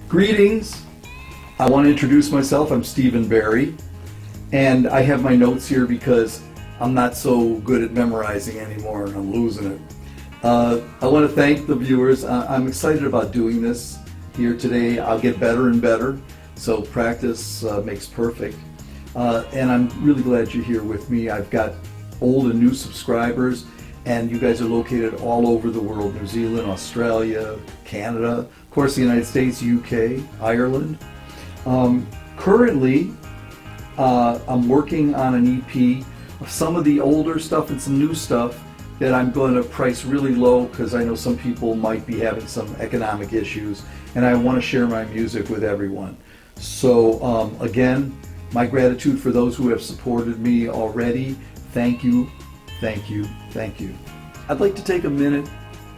Greetings. I want to introduce myself. I'm Stephen Barry, and I have my notes here because I'm not so good at memorizing anymore and I'm losing it. I want to thank the viewers. I'm excited about doing this here today. I'll get better and better, so practice makes perfect. And I'm really glad you're here with me. I've got old and new subscribers, and you guys are located all over the world: New Zealand, Australia, Canada, of course the United States, UK, Ireland. Currently, I'm working on an EP of some of the older stuff and some new stuff that I'm going to price really low because I know some people might be having some economic issues, and I want to share my music with everyone. So again, my gratitude for those who have supported me already. Thank you, thank you, thank you. I'd like to take a minute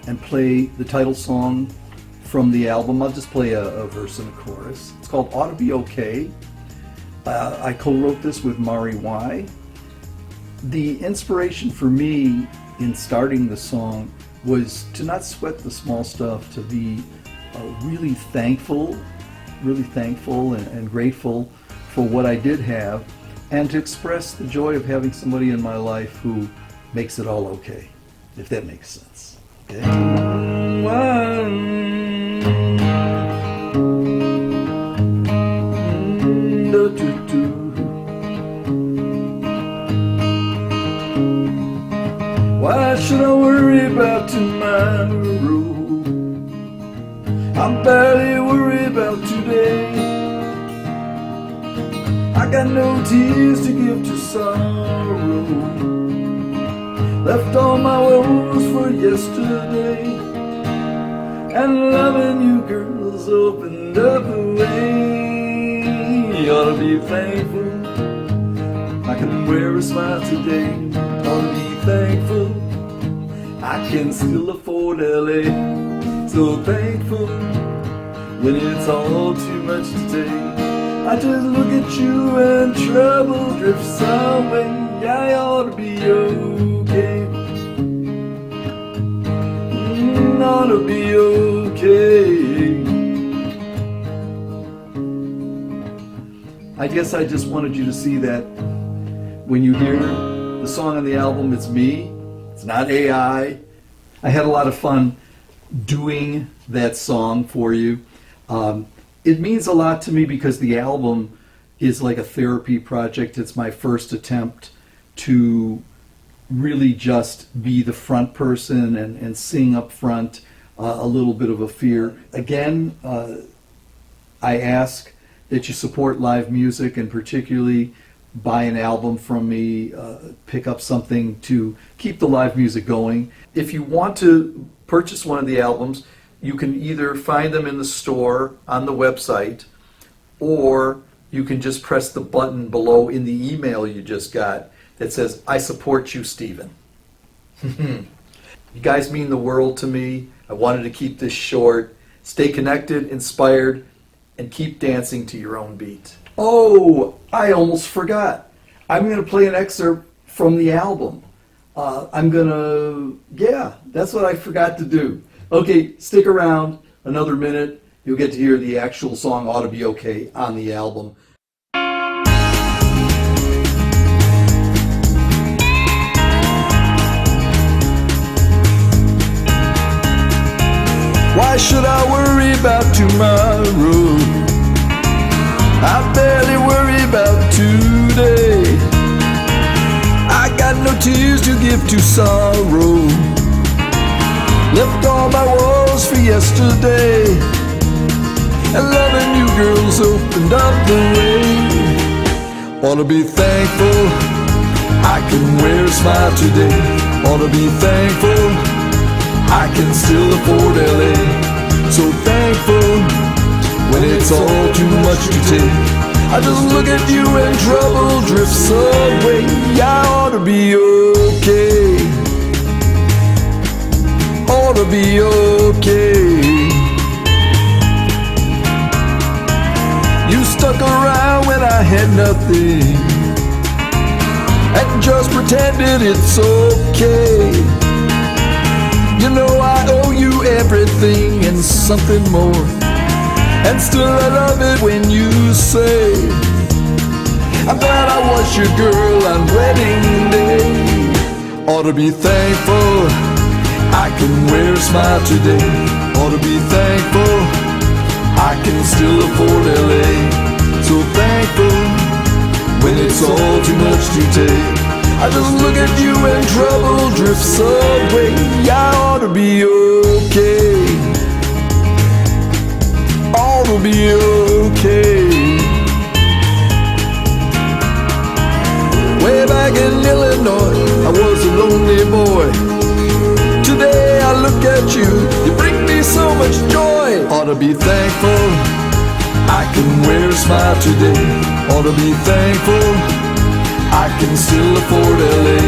and play the title song from the album. I'll just play a verse and a chorus. It's called Ought to Be Okay. I co-wrote this with Mari Y. The inspiration for me in starting the song was to not sweat the small stuff, to be really thankful and grateful for what I did have, and to express the joy of having somebody in my life who makes it all okay, if that makes sense. Okay? Why should I worry about tomorrow? I barely worry about today. I got no tears to give to sorrow. Left all my woes for yesterday, and loving you girls opened up the way. You ought to be thankful I can wear a smile today. Ought to be thankful I can still afford LA. So thankful when it's all too much to take. I just look at you and trouble drifts away. I ought to be okay. Ought to be okay. I guess I just wanted you to see that when you hear the song on the album, it's me. It's not AI. I had a lot of fun doing that song for you. It means a lot to me because the album is like a therapy project. It's my first attempt to really just be the front person and sing up front, a little bit of a fear. Again, I ask that you support live music, and particularly buy an album from me, pick up something to keep the live music going. If you want to purchase one of the albums, you can either find them in the store on the website, or you can just press the button below in the email you just got that says, I support you, Stephen. You guys mean the world to me. I wanted to keep this short. Stay connected, inspired, and keep dancing to your own beat. Oh, I almost forgot. I'm going to play an excerpt from the album. That's what I forgot to do. Okay, stick around another minute. You'll get to hear the actual song Ought to Be Okay on the album. Why should I worry about tomorrow? I barely worry about today. I got no tears to give to sorrow. Left all my woes for yesterday, and loving you girls opened up the way. Ought to be thankful I can wear a smile today. Ought to be thankful I can still afford LA. So thankful when it's all too much to take. I just look at you and trouble drifts away. I ought to be okay. Ought to be okay. You stuck around when I had nothing and just pretended it's okay. You know I owe you everything and something more. And still I love it when you say, I'm glad I was your girl on wedding day. Ought to be thankful I can wear a smile today. Ought to be thankful I can still afford LA. So thankful when it's all too much to take. I just look at you and trouble drifts away. I ought to be okay. Ought to be okay. Way back in Illinois, I was a lonely boy. Today I look at you, you bring me so much joy. Ought to be thankful I can wear a smile today. Ought to be thankful I can still afford LA.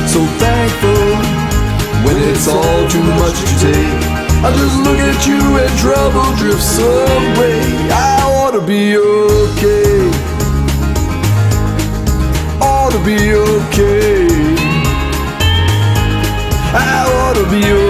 So thankful when it's all too much to take. I just look at you and trouble drifts away. I ought to be okay. Ought to be okay. I ought to be okay.